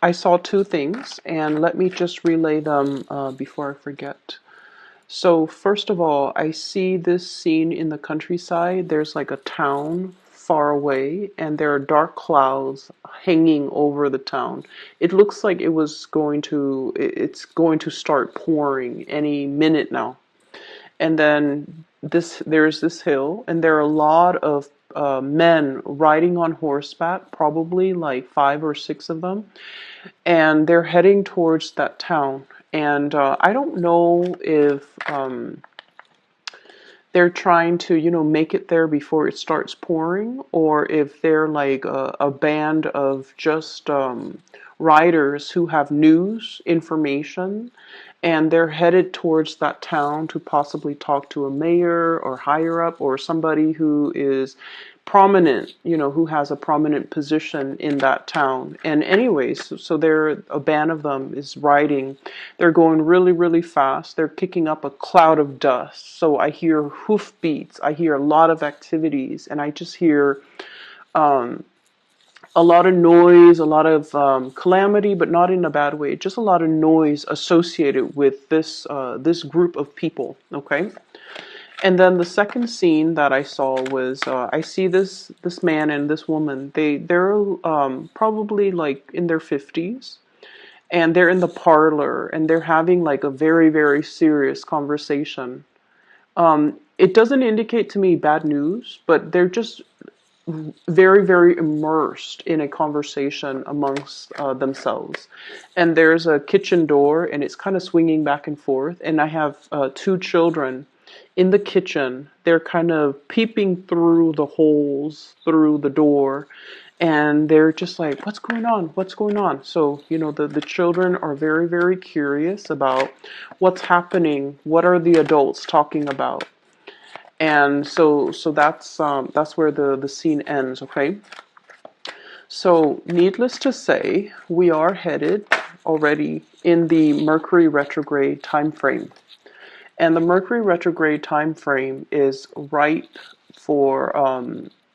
I saw two things, and let me just relay them before I forget. So, first of all, I see this scene in the countryside. There's like a town far away, and there are dark clouds hanging over the town. It looks like it's going to start pouring any minute now. And then there's this hill, and there are a lot of men riding on horseback, probably like five or six of them, and they're heading towards that town. And I don't know if they're trying to, make it there before it starts pouring, or if they're like a band of just riders who have news, information, and they're headed towards that town to possibly talk to a mayor or higher up or somebody who is prominent, who has a prominent position in that town. And anyways, so they're a band of them is riding. They're going really, really fast. They're kicking up a cloud of dust. So I hear hoof beats. I hear a lot of activities, and I just hear a lot of noise, a lot of calamity, but not in a bad way. Just a lot of noise associated with this group of people. Okay. And then the second scene that I saw was I see this man and this woman. They're probably like in their 50s, and they're in the parlor, and they're having like a very, very serious conversation. It doesn't indicate to me bad news, but they're just very, very immersed in a conversation amongst themselves. And there's a kitchen door, and it's kind of swinging back and forth. And I have two children in the kitchen. They're kind of peeping through the holes through the door. And they're just like, what's going on? What's going on? So, the children are very, very curious about what's happening. What are the adults talking about? And so that's where the scene ends. Okay. So needless to say, we are headed already in the Mercury retrograde time frame, and the Mercury retrograde time frame is ripe for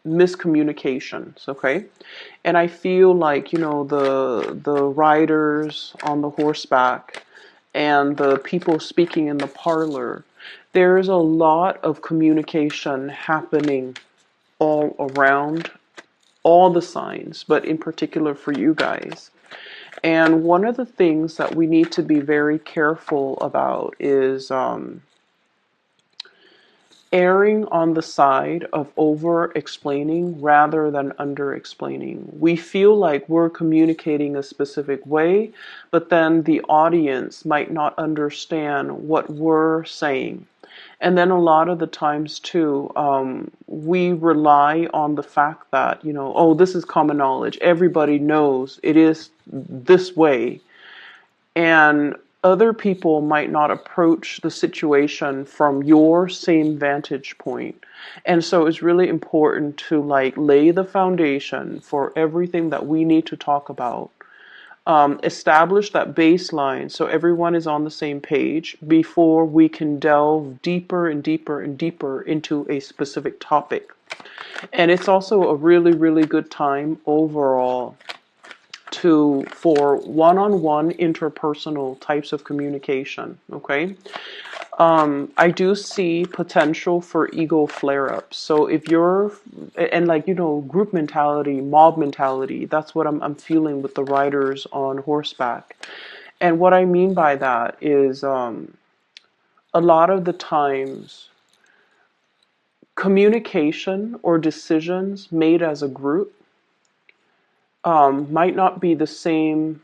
miscommunications. Okay. And I feel like, the riders on the horseback and the people speaking in the parlor, there's a lot of communication happening all around all the signs, but in particular for you guys. And one of the things that we need to be very careful about is erring on the side of over explaining rather than under explaining. We feel like we're communicating a specific way, but then the audience might not understand what we're saying. And then a lot of the times too, we rely on the fact that, oh, this is common knowledge. Everybody knows it is this way. And other people might not approach the situation from your same vantage point. And so it's really important to like lay the foundation for everything that we need to talk about. Establish that baseline so everyone is on the same page before we can delve deeper and deeper and deeper into a specific topic. And it's also a really, really good time overall for one-on-one interpersonal types of communication. Okay. I do see potential for ego flare-ups. So if you're, and like, group mentality, mob mentality, that's what I'm feeling with the riders on horseback. And what I mean by that is a lot of the times communication or decisions made as a group might not be the same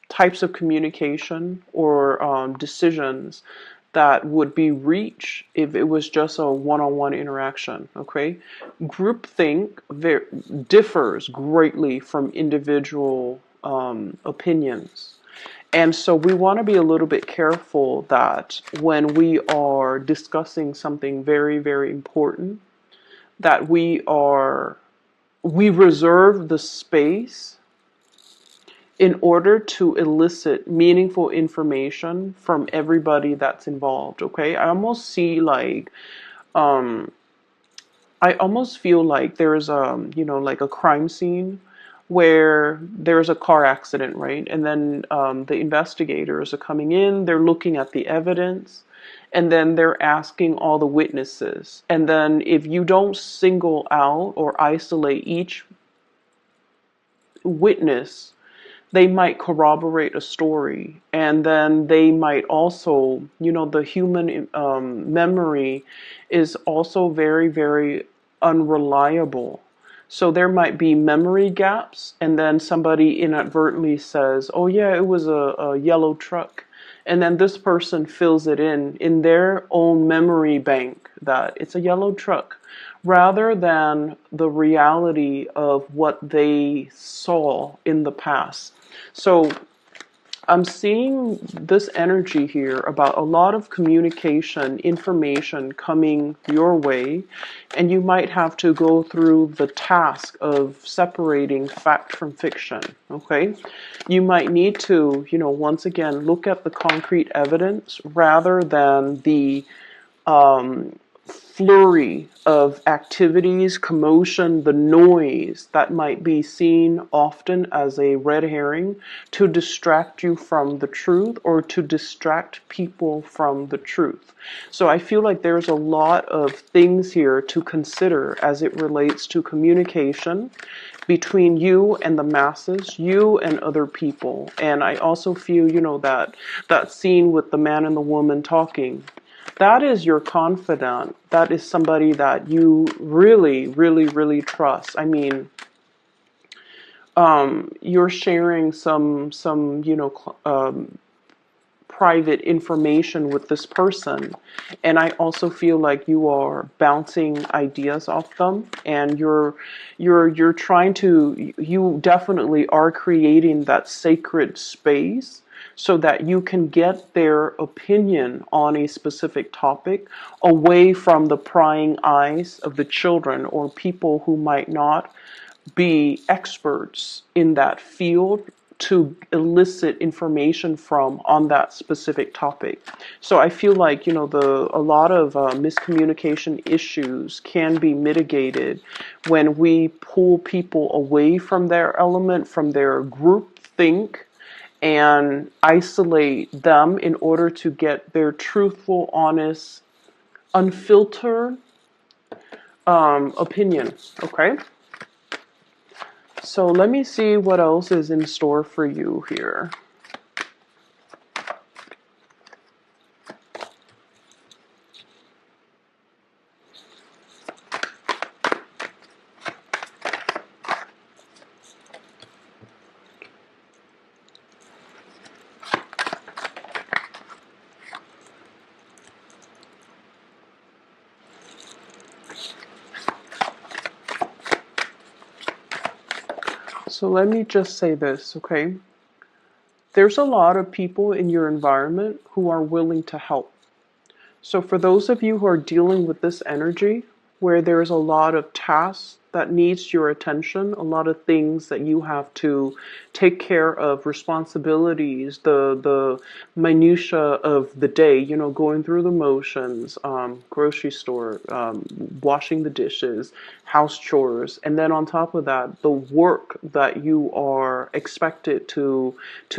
types of communication or decisions that would be reached if it was just a one-on-one interaction. Okay, groupthink differs greatly from individual opinions, and so we want to be a little bit careful that when we are discussing something very, very important, that we reserve the space in order to elicit meaningful information from everybody that's involved. Okay, I almost see like I almost feel like there's like a crime scene where there's a car accident, right? And then the investigators are coming in, they're looking at the evidence, and then they're asking all the witnesses. And then if you don't single out or isolate each witness, they might corroborate a story, and then they might also, the human memory is also very, very unreliable. So there might be memory gaps, and then somebody inadvertently says, oh yeah, it was a yellow truck. And then this person fills it in their own memory bank that it's a yellow truck, rather than the reality of what they saw in the past. So I'm seeing this energy here about a lot of communication, information coming your way, and you might have to go through the task of separating fact from fiction, okay? You might need to, once again, look at the concrete evidence rather than the flurry of activities, commotion, the noise that might be seen often as a red herring to distract you from the truth or to distract people from the truth. So I feel like there's a lot of things here to consider as it relates to communication between you and the masses, you and other people. And I also feel, that scene with the man and the woman talking, that is your confidant. That is somebody that you really, really, really trust. I mean, you're sharing some private information with this person, and I also feel like you are bouncing ideas off them, and you're trying to, you definitely are creating that sacred space so that you can get their opinion on a specific topic away from the prying eyes of the children or people who might not be experts in that field to elicit information from on that specific topic. So I feel like, a lot of miscommunication issues can be mitigated when we pull people away from their element, from their group think, and isolate them in order to get their truthful, honest, unfiltered opinion. Okay? So let me see what else is in store for you here. So let me just say this, okay? There's a lot of people in your environment who are willing to help. So for those of you who are dealing with this energy, where there's a lot of tasks that needs your attention, a lot of things that you have to take care of, responsibilities, the minutia of the day, going through the motions, grocery store, washing the dishes, house chores, and then on top of that, the work that you are expected to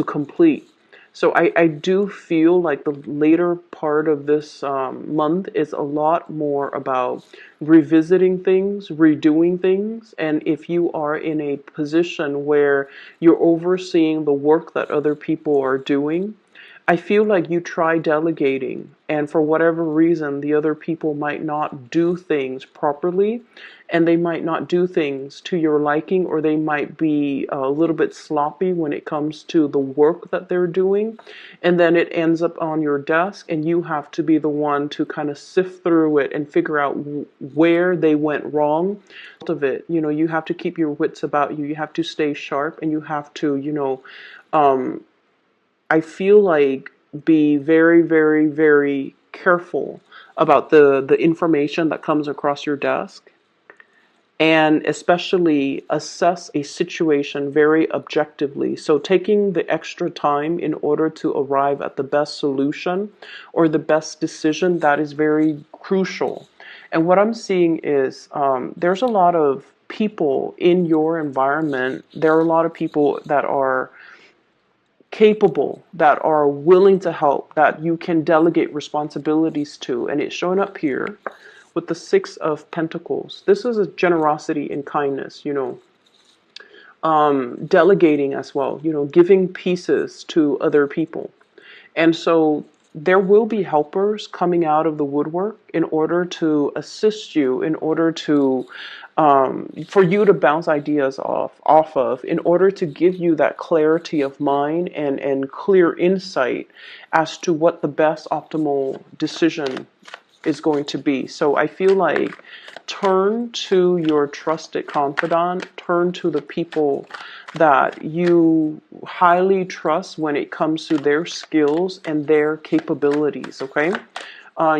complete. So I do feel like the later part of this month is a lot more about revisiting things, redoing things. And if you are in a position where you're overseeing the work that other people are doing, I feel like you try delegating, and for whatever reason, the other people might not do things properly, and they might not do things to your liking, or they might be a little bit sloppy when it comes to the work that they're doing, and then it ends up on your desk, and you have to be the one to kind of sift through it and figure out where they went wrong. Of it, you have to keep your wits about you. You have to stay sharp, and you have to, I feel like be very, very, very careful about the information that comes across your desk, and especially assess a situation very objectively. So taking the extra time in order to arrive at the best solution or the best decision, that is very crucial. And what I'm seeing is there's a lot of people in your environment, there are a lot of people that are capable, that are willing to help, that you can delegate responsibilities to. And it's showing up here with the Six of Pentacles. This is a generosity and kindness, delegating as well, giving pieces to other people. And so there will be helpers coming out of the woodwork in order to assist you, in order to for you to bounce ideas off of, in order to give you that clarity of mind and clear insight as to what the best optimal decision is going to be. So I feel like turn to your trusted confidant, turn to the people that you highly trust when it comes to their skills and their capabilities, okay?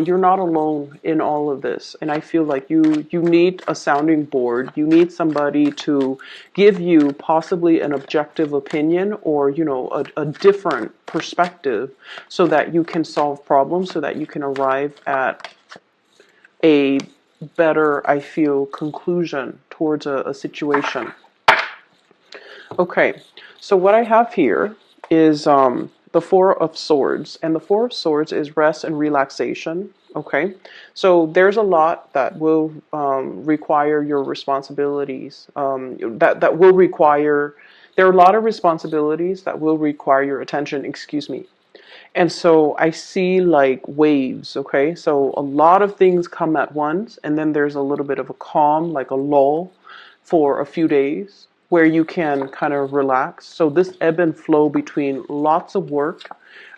You're not alone in all of this. And I feel like you need a sounding board. You need somebody to give you possibly an objective opinion or, a different perspective so that you can solve problems, so that you can arrive at a better, I feel, conclusion towards a situation. Okay, so what I have here is the Four of Swords, and the Four of Swords is rest and relaxation. Okay, so there's a lot that will require your responsibilities. That will require. There are a lot of responsibilities that will require your attention. Excuse me. And so I see like waves, okay? So a lot of things come at once, and then there's a little bit of a calm, like a lull for a few days where you can kind of relax. So this ebb and flow between lots of work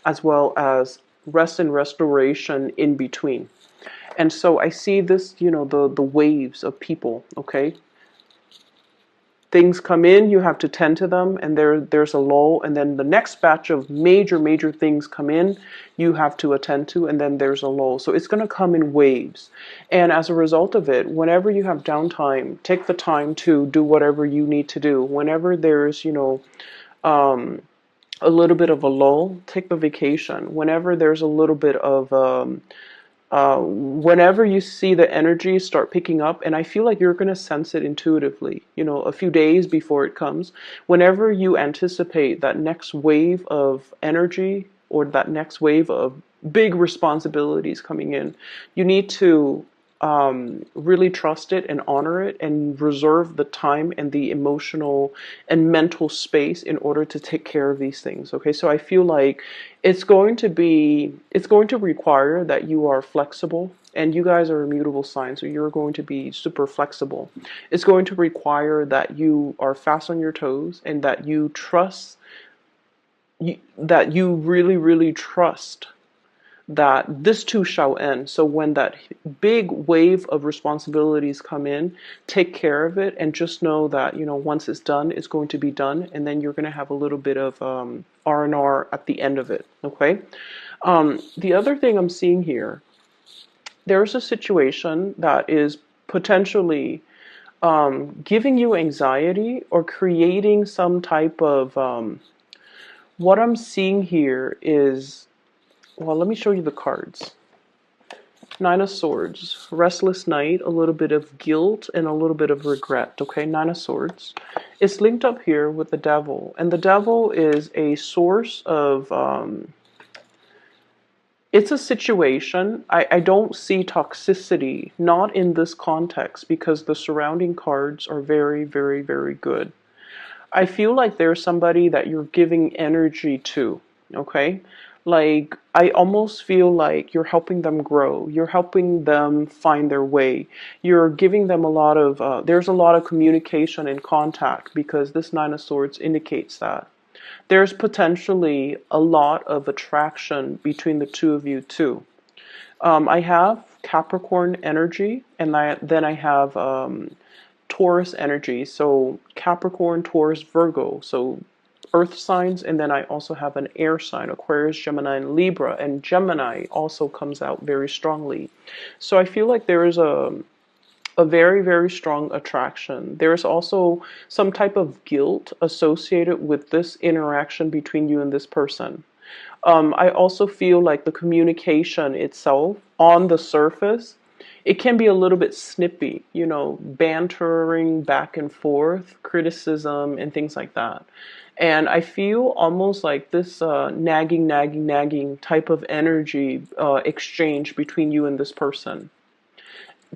as well as rest and restoration in between. And so I see this, the waves of people, okay? Things come in, you have to tend to them, and there's a lull, and then the next batch of major things come in, you have to attend to, and then there's a lull. So it's going to come in waves. And as a result of it, whenever you have downtime, take the time to do whatever you need to do. Whenever there's, a little bit of a lull, take the vacation. Whenever there's a little bit of whenever you see the energy start picking up, and I feel like you're going to sense it intuitively, a few days before it comes, whenever you anticipate that next wave of energy or that next wave of big responsibilities coming in, you need to really trust it and honor it and reserve the time and the emotional and mental space in order to take care of these things. Okay, so I feel like it's going to require that you are flexible, and you guys are immutable signs, so you're going to be super flexible. It's going to require that you are fast on your toes and that you trust, that you really trust that this too shall end. So when that big wave of responsibilities come in, take care of it and just know that, once it's done, it's going to be done. And then you're going to have a little bit of R&R at the end of it. Okay. The other thing I'm seeing here, there's a situation that is potentially giving you anxiety or creating some type of, what I'm seeing here is, well, let me show you the cards. Nine of Swords, restless night, a little bit of guilt, and a little bit of regret. Okay, Nine of Swords. It's linked up here with the Devil. And the Devil is a source of, it's a situation. I don't see toxicity, not in this context, because the surrounding cards are very good. I feel like there's somebody that you're giving energy to, okay? Like, I almost feel like you're helping them grow. You're helping them find their way. You're giving them a lot of, there's a lot of communication and contact, because this Nine of Swords indicates that. There's potentially a lot of attraction between the two of you too. I have Capricorn energy, and then I have Taurus energy. So Capricorn, Taurus, Virgo. So earth signs, and then I also have an air sign, Aquarius, Gemini, and Libra, and Gemini also comes out very strongly. So I feel like there is a very strong attraction. There's also some type of guilt associated with this interaction between you and this person. I also feel like the communication itself on the surface it can be a little bit snippy, you know, bantering back and forth, criticism, and things like that. And I feel almost like this nagging type of energy exchange between you and this person.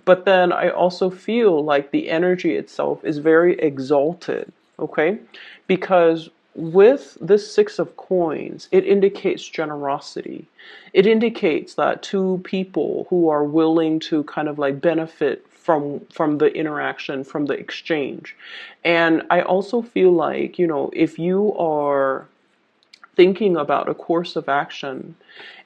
But then I also feel like the energy itself is very exalted, okay? Because with this Six of Coins, it indicates generosity. It indicates that two people who are willing to kind of like benefit from the interaction, from the exchange. And I also feel like, you know, if you are thinking about a course of action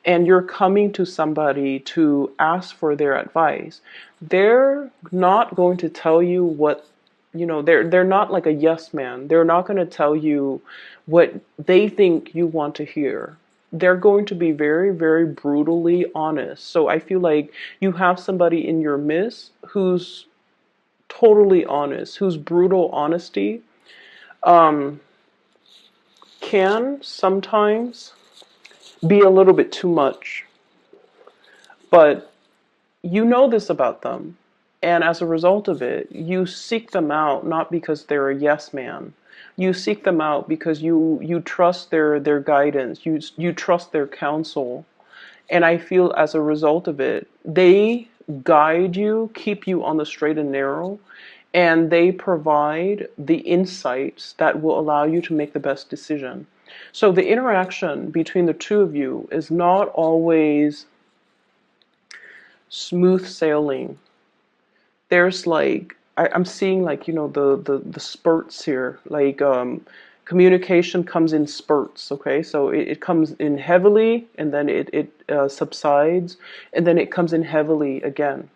and you're coming to somebody to ask for their advice, they're not going to tell you what, you know, they're not like a yes man. They're not going to tell you what they think you want to hear. They're going to be very, very brutally honest. So I feel like you have somebody in your midst who's totally honest, whose brutal honesty um, can sometimes be a little bit too much. But you know this about them. And as a result of it, you seek them out not because they're a yes man. You seek them out because you trust their guidance. You trust their counsel. And I feel as a result of it, they guide you, keep you on the straight and narrow, and they provide the insights that will allow you to make the best decision. So the interaction between the two of you is not always smooth sailing. There's like I'm seeing like, you know, the spurts here. Like communication comes in spurts. Okay, so it comes in heavily and then it subsides and then it comes in heavily again.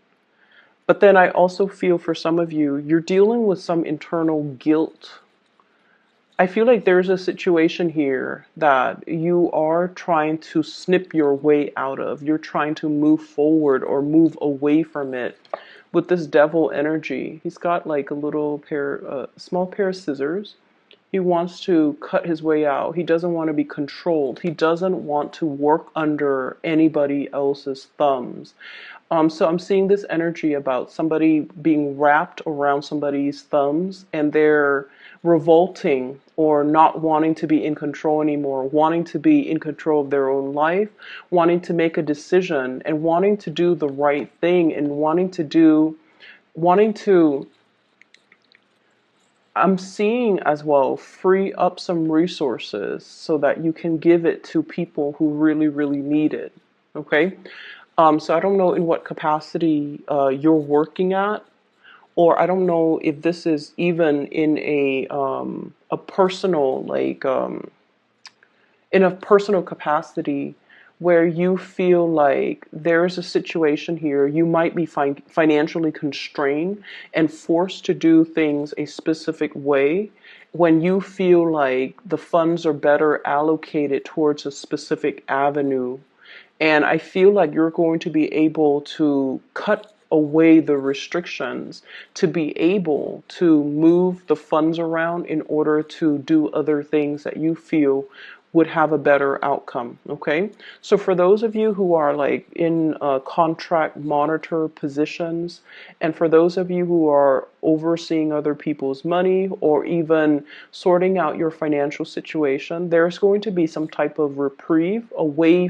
But then I also feel for some of you, you're dealing with some internal guilt. I feel like there's a situation here that you are trying to snip your way out of. You're trying to move forward or move away from it with this devil energy. He's got like a little small pair of scissors. He wants to cut his way out. He doesn't want to be controlled. He doesn't want to work under anybody else's thumbs. So I'm seeing this energy about somebody being wrapped around somebody's thumbs and they're revolting or not wanting to be in control anymore, wanting to be in control of their own life, wanting to make a decision and wanting to do the right thing and wanting to, I'm seeing as well, free up some resources so that you can give it to people who really, really need it. Okay? So I don't know in what capacity you're working at, or I don't know if this is even in a personal in a personal capacity where you feel like there's a situation here, you might be financially constrained and forced to do things a specific way when you feel like the funds are better allocated towards a specific avenue. And I feel like you're going to be able to cut away the restrictions to be able to move the funds around in order to do other things that you feel would have a better outcome. Okay, so for those of you who are like in contract monitor positions, and for those of you who are overseeing other people's money or even sorting out your financial situation, there's going to be some type of reprieve, a way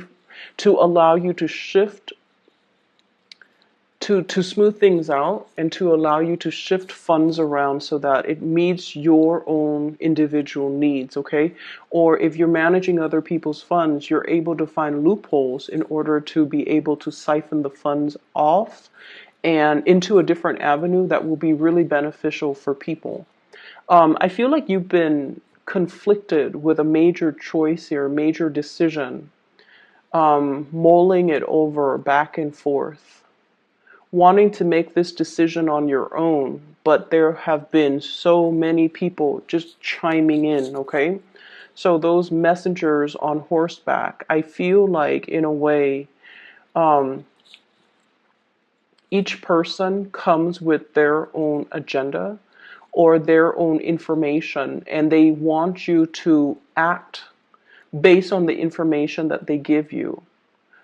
to allow you to shift, to smooth things out and to allow you to shift funds around so that it meets your own individual needs. Okay, or if you're managing other people's funds, you're able to find loopholes in order to be able to siphon the funds off and into a different avenue that will be really beneficial for people. I feel like you've been conflicted with a major choice here, a major decision, mulling it over back and forth, wanting to make this decision on your own, but there have been so many people just chiming in, okay? So those messengers on horseback, I feel like in a way, each person comes with their own agenda or their own information, and they want you to act based on the information that they give you.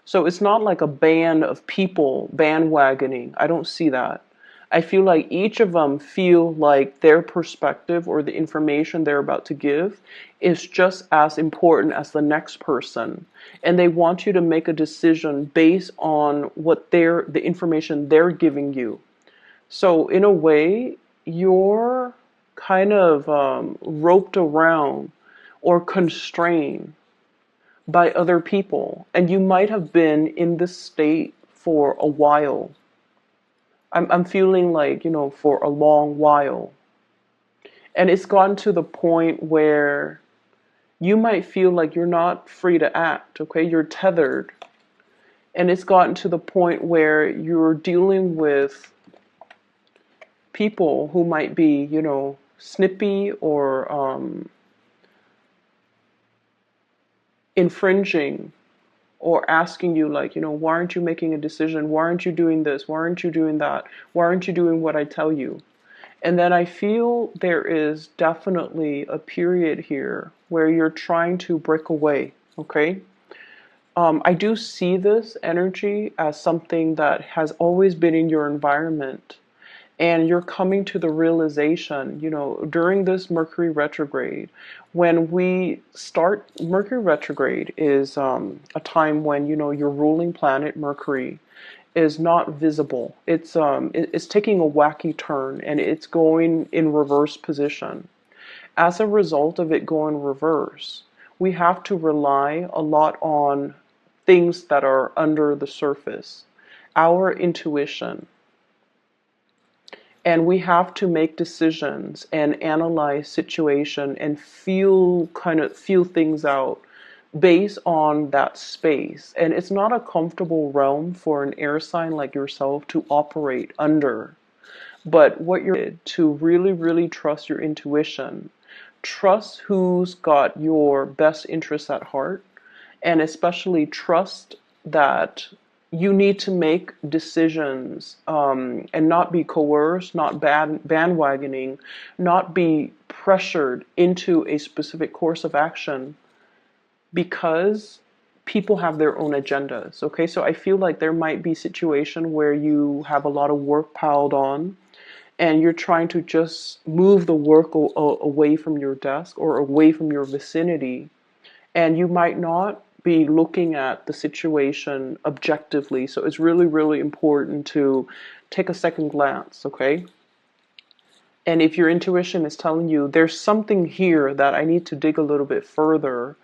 So it's not like a band of people bandwagoning. I don't see that. I feel like each of them feel like their perspective or the information they're about to give is just as important as the next person. And they want you to make a decision based on what the information they're giving you. So in a way, you're kind of roped around or constrained by other people, and you might have been in this state for a while. I'm feeling like, for a long while. And it's gotten to the point where you might feel like you're not free to act, okay? You're tethered. And it's gotten to the point where you're dealing with people who might be, snippy or infringing or asking you like, why aren't you making a decision? Why aren't you doing this? Why aren't you doing that? Why aren't you doing what I tell you? And then I feel there is definitely a period here where you're trying to break away, okay? I do see this energy as something that has always been in your environment. And you're coming to the realization, during this Mercury retrograde, when we start, Mercury retrograde is a time when, your ruling planet, Mercury, is not visible. It's taking a wacky turn and it's going in reverse position. As a result of it going reverse, we have to rely a lot on things that are under the surface, our intuition. And we have to make decisions and analyze situation and feel things out based on that space. And it's not a comfortable realm for an air sign like yourself to operate under. But what you're to really, really trust your intuition. Trust who's got your best interests at heart, and especially trust that you need to make decisions and not be coerced, not bandwagoning, not be pressured into a specific course of action because people have their own agendas. Okay, so I feel like there might be a situation where you have a lot of work piled on and you're trying to just move the work away from your desk or away from your vicinity, and you might not be looking at the situation objectively. So it's really, really important to take a second glance, okay? And if your intuition is telling you there's something here that I need to dig a little bit further,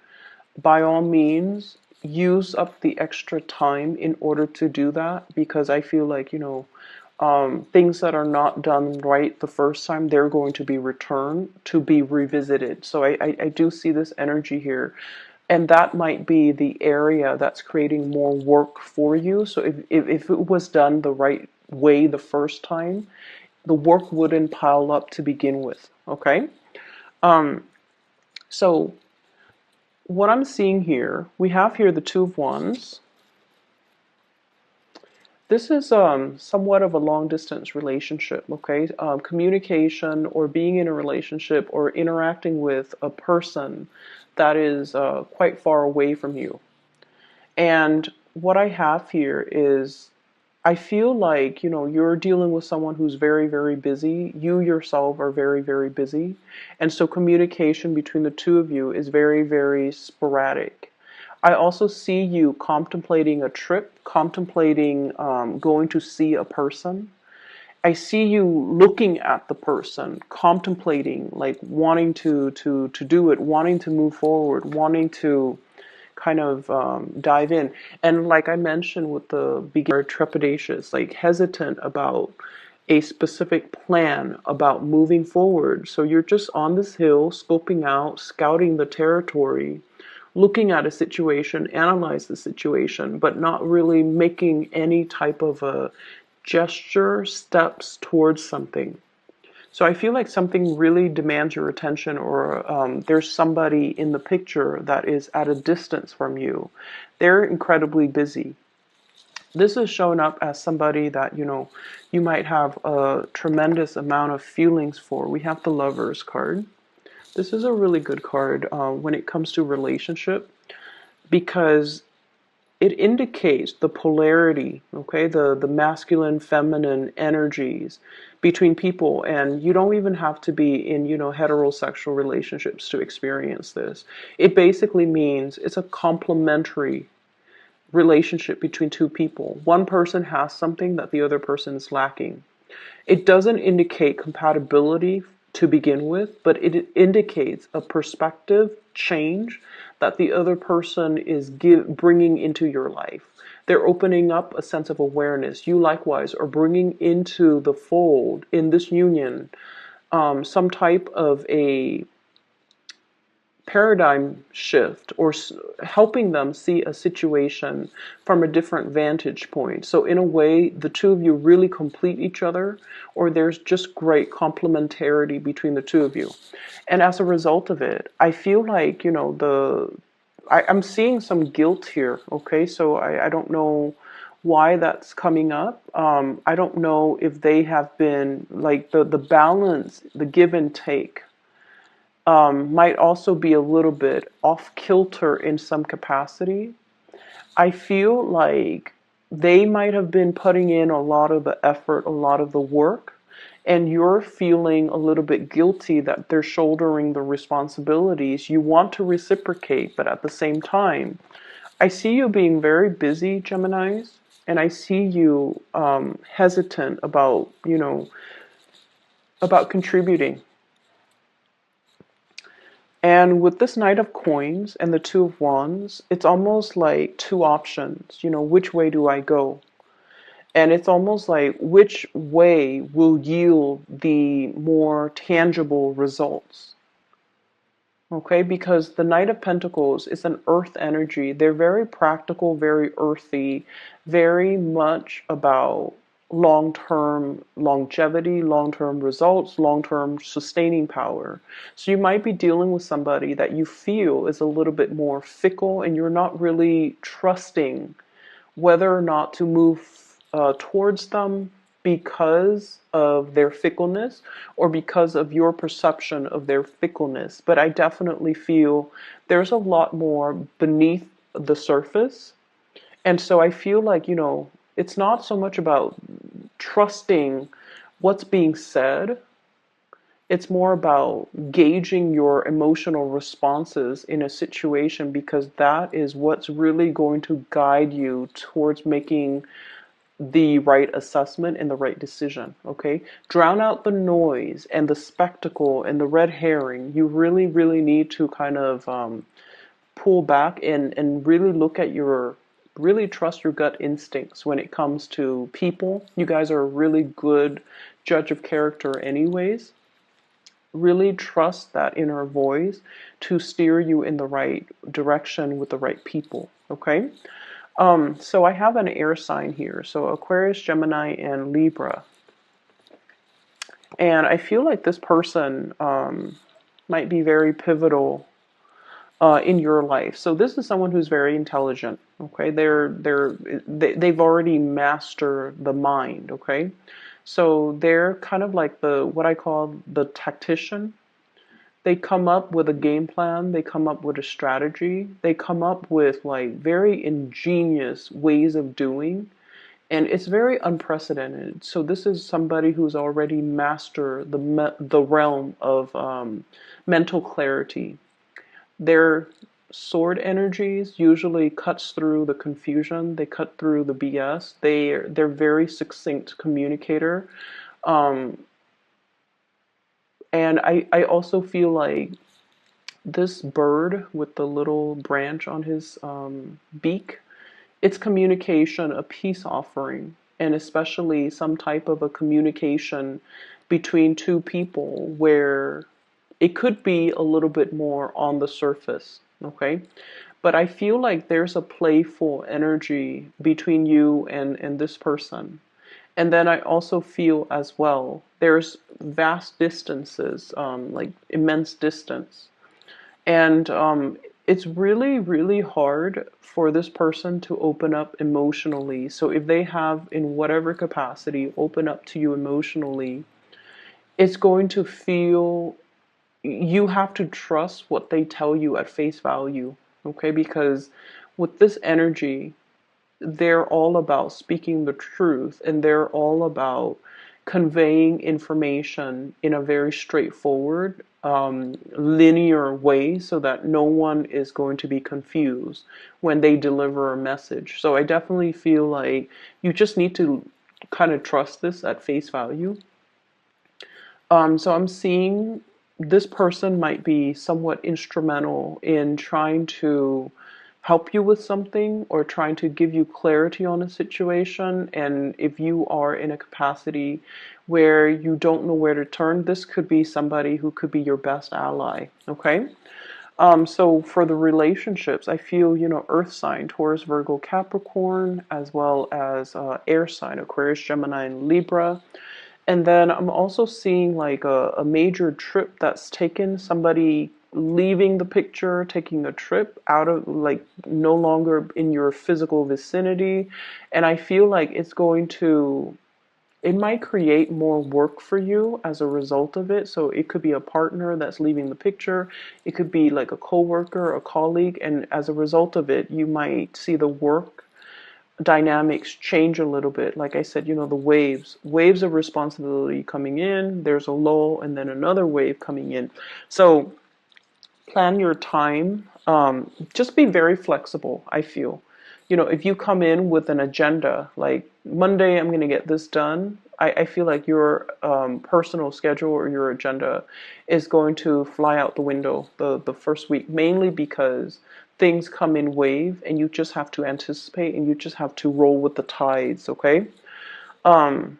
by all means, use up the extra time in order to do that, because I feel like, things that are not done right the first time, they're going to be returned to be revisited. So I do see this energy here. And that might be the area that's creating more work for you. So if it was done the right way the first time, the work wouldn't pile up to begin with. Okay? So what I'm seeing here, we have here the Two of Wands. This is somewhat of a long distance relationship, okay? Communication or being in a relationship or interacting with a person that is quite far away from you. And what I have here is I feel like, you're dealing with someone who's very, very busy. You yourself are very, very busy. And so communication between the two of you is very, very sporadic. I also see you contemplating a trip, contemplating going to see a person. I see you looking at the person, contemplating, like wanting to do it, wanting to move forward, wanting to kind of dive in. And like I mentioned with the beginner, trepidatious, like hesitant about a specific plan, about moving forward. So you're just on this hill, scoping out, scouting the territory, looking at a situation, analyze the situation, but not really making any type of a gesture, steps towards something. So I feel like something really demands your attention, or there's somebody in the picture that is at a distance from you. They're incredibly busy. This is showing up as somebody that, you might have a tremendous amount of feelings for. We have the Lovers card. This is a really good card when it comes to relationship, because it indicates the polarity, okay, the masculine, feminine energies between people. And you don't even have to be in, heterosexual relationships to experience this. It basically means it's a complementary relationship between two people. One person has something that the other person is lacking. It doesn't indicate compatibility to begin with, but it indicates a perspective change that the other person is bringing into your life. They're opening up a sense of awareness. You likewise are bringing into the fold in this union some type of a paradigm shift, or helping them see a situation from a different vantage point. So in a way, the two of you really complete each other, or there's just great complementarity between the two of you. And as a result of it, I feel like, I'm seeing some guilt here. Okay, so I don't know why that's coming up. I don't know if they have been like the balance, the give and take might also be a little bit off kilter in some capacity. I feel like they might have been putting in a lot of the effort, a lot of the work, and you're feeling a little bit guilty that they're shouldering the responsibilities. You want to reciprocate, but at the same time, I see you being very busy, Geminis, and I see you hesitant about, about contributing. And with this Knight of Coins and the Two of Wands, it's almost like two options. Which way do I go? And it's almost like which way will yield the more tangible results? Okay, because the Knight of Pentacles is an earth energy. They're very practical, very earthy, very much about long-term longevity, long-term results, long-term sustaining power. So you might be dealing with somebody that you feel is a little bit more fickle, and you're not really trusting whether or not to move towards them because of their fickleness or because of your perception of their fickleness. But I definitely feel there's a lot more beneath the surface. And so I feel like, it's not so much about trusting what's being said. It's more about gauging your emotional responses in a situation, because that is what's really going to guide you towards making the right assessment and the right decision. Okay, drown out the noise and the spectacle and the red herring. You really, really need to kind of pull back and really look at really trust your gut instincts when it comes to people. You guys are a really good judge of character anyways. Really trust that inner voice to steer you in the right direction with the right people. Okay, so I have an air sign here, so Aquarius, Gemini, and Libra. And I feel like this person might be very pivotal in your life. So this is someone who's very intelligent. Okay, they've already mastered the mind. Okay, so they're kind of like what I call the tactician. They come up with a game plan, they come up with a strategy, they come up with like very ingenious ways of doing, and it's very unprecedented. So this is somebody who's already mastered the realm of mental clarity. Their sword energies usually cuts through the confusion, they cut through the BS. They're very succinct communicator. Um, and I also feel like this bird with the little branch on his beak, it's communication, a peace offering, and especially some type of a communication between two people where it could be a little bit more on the surface, okay? But I feel like there's a playful energy between you and this person. And then I also feel as well, there's vast distances, like immense distance. And it's really, really hard for this person to open up emotionally. So if they have, in whatever capacity, open up to you emotionally, it's going to feel, you have to trust what they tell you at face value. Okay, because with this energy, they're all about speaking the truth, and they're all about conveying information in a very straightforward, linear way so that no one is going to be confused when they deliver a message. So I definitely feel like you just need to kind of trust this at face value. So I'm seeing this person might be somewhat instrumental in trying to help you with something or trying to give you clarity on a situation. And if you are in a capacity where you don't know where to turn, this could be somebody who could be your best ally. Okay. So for the relationships, I feel, earth sign, Taurus, Virgo, Capricorn, as well as air sign, Aquarius, Gemini, and Libra. And then I'm also seeing like a major trip that's taken, somebody leaving the picture, taking a trip out of, like, no longer in your physical vicinity. And I feel like it might create more work for you as a result of it. So it could be a partner that's leaving the picture. It could be like a coworker, a colleague. And as a result of it, you might see the work dynamics change a little bit. Like I said, the waves of responsibility coming in, there's a lull, and then another wave coming in. So plan your time. Just be very flexible, I feel. If you come in with an agenda, like Monday, I'm going to get this done, I feel like your personal schedule or your agenda is going to fly out the window the first week, mainly because things come in wave and you just have to anticipate and you just have to roll with the tides, okay? Um,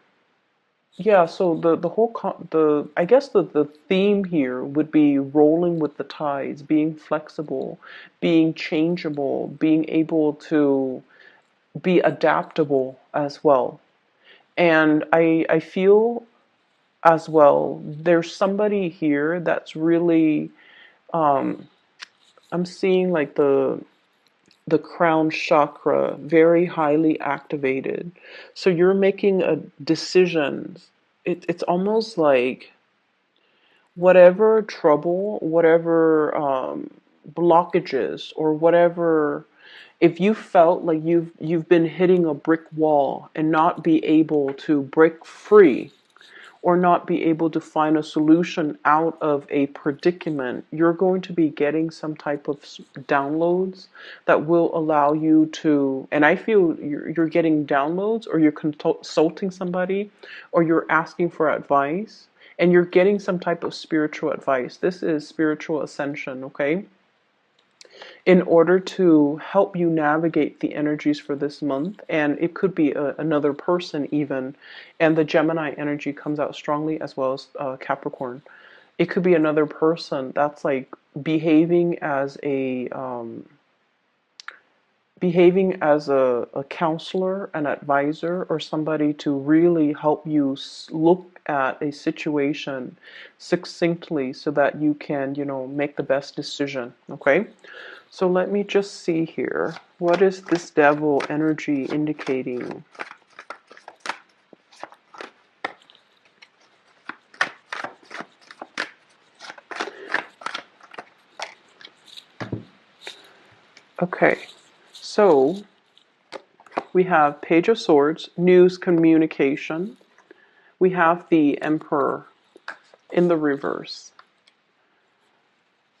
yeah, so the I guess the theme here would be rolling with the tides, being flexible, being changeable, being able to be adaptable as well. And I feel as well there's somebody here that's really, um I'm seeing like the crown chakra very highly activated. So you're making a decisions. It's almost like whatever trouble, whatever blockages, or whatever, if you felt like you've been hitting a brick wall and not be able to break free or not be able to find a solution out of a predicament, you're going to be getting some type of downloads that will allow you to, and I feel you're getting downloads, or you're consulting somebody, or you're asking for advice, and you're getting some type of spiritual advice. This is spiritual ascension, okay? In order to help you navigate the energies for this month. And it could be another person even. And the Gemini energy comes out strongly, as well as Capricorn. It could be another person that's like behaving as a counselor, an advisor, or somebody to really help you look at a situation succinctly so that you can, make the best decision. Okay? So let me just see here. What is this devil energy indicating? Okay, so we have Page of Swords, news communication. We have the Emperor in the reverse.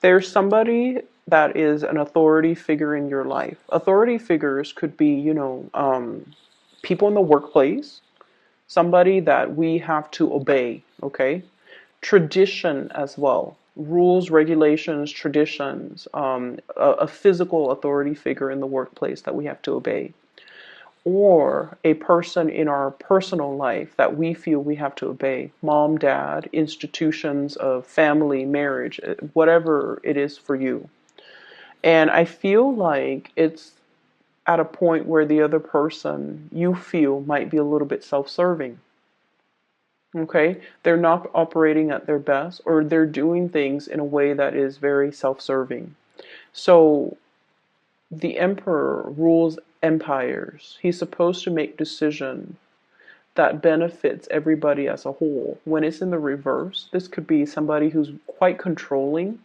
There's somebody that is an authority figure in your life. Authority figures could be, people in the workplace, somebody that we have to obey, okay? Tradition as well. Rules, regulations, traditions, a physical authority figure in the workplace that we have to obey. Or a person in our personal life that we feel we have to obey. Mom, dad, institutions of family, marriage, whatever it is for you. And I feel like it's at a point where the other person you feel might be a little bit self-serving. Okay? They're not operating at their best, or they're doing things in a way that is very self-serving. So the emperor rules empires. He's supposed to make decisions that benefits everybody as a whole. When it's in the reverse, this could be somebody who's quite controlling,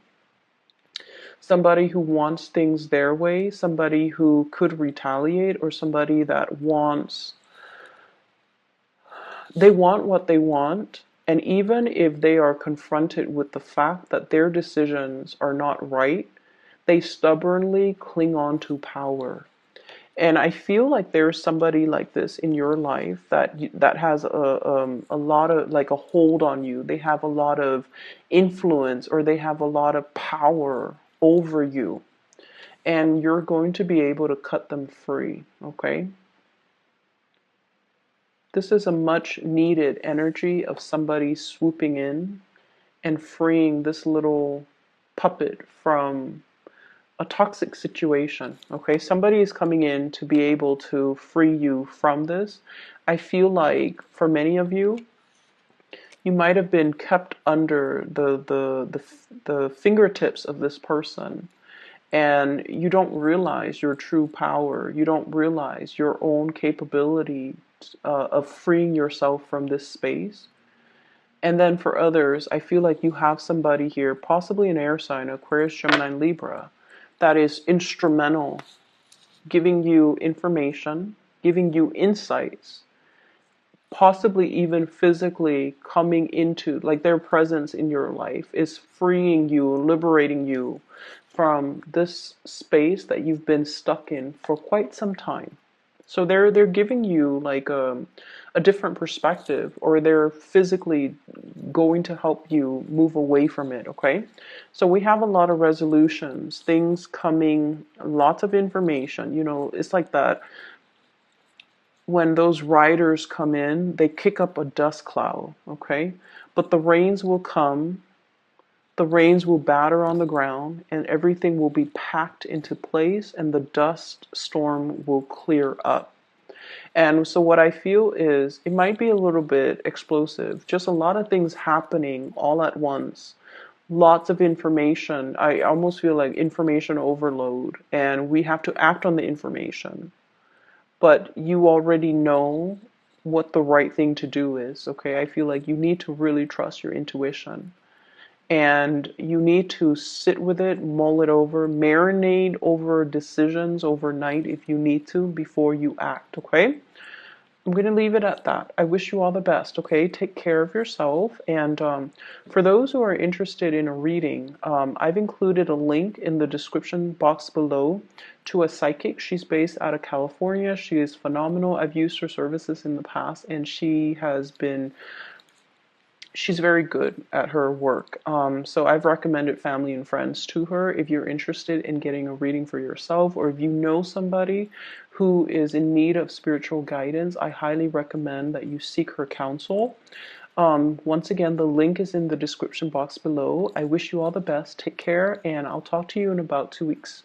somebody who wants things their way, somebody who could retaliate, or somebody that they want what they want. And even if they are confronted with the fact that their decisions are not right, they stubbornly cling on to power. And I feel like there's somebody like this in your life that has a lot of, like, a hold on you. They have a lot of influence, or they have a lot of power over you, and you're going to be able to cut them free. Okay, this is a much needed energy of somebody swooping in and freeing this little puppet from a toxic situation. Okay, somebody is coming in to be able to free you from this. I feel like for many of you, you might have been kept under the fingertips of this person, and you don't realize your true power. You don't realize your own capability of freeing yourself from this space. And then for others, I feel like you have somebody here, possibly an air sign, Aquarius, Gemini, Libra, that is instrumental, giving you information, giving you insights, possibly even physically coming into, like, their presence in your life is freeing you, liberating you from this space that you've been stuck in for quite some time. So they're giving you like a different perspective, or they're physically going to help you move away from it. Okay, so we have a lot of resolutions, things coming, lots of information. You know, it's like that when those riders come in, they kick up a dust cloud. Okay, but the rains will come. The rains will batter on the ground, and everything will be packed into place, and the dust storm will clear up. And so what I feel is it might be a little bit explosive, just a lot of things happening all at once. Lots of information. I almost feel like information overload, and we have to act on the information. But you already know what the right thing to do is, okay? I feel like you need to really trust your intuition. And you need to sit with it, mull it over, marinate over decisions overnight if you need to before you act, okay? I'm going to leave it at that. I wish you all the best, okay? Take care of yourself. And for those who are interested in a reading, I've included a link in the description box below to a psychic. She's based out of California. She is phenomenal. I've used her services in the past, and she's very good at her work. So I've recommended family and friends to her. If you're interested in getting a reading for yourself, or if you know somebody who is in need of spiritual guidance, I highly recommend that you seek her counsel. Once again, the link is in the description box below. I wish you all the best. Take care, and I'll talk to you in about 2 weeks.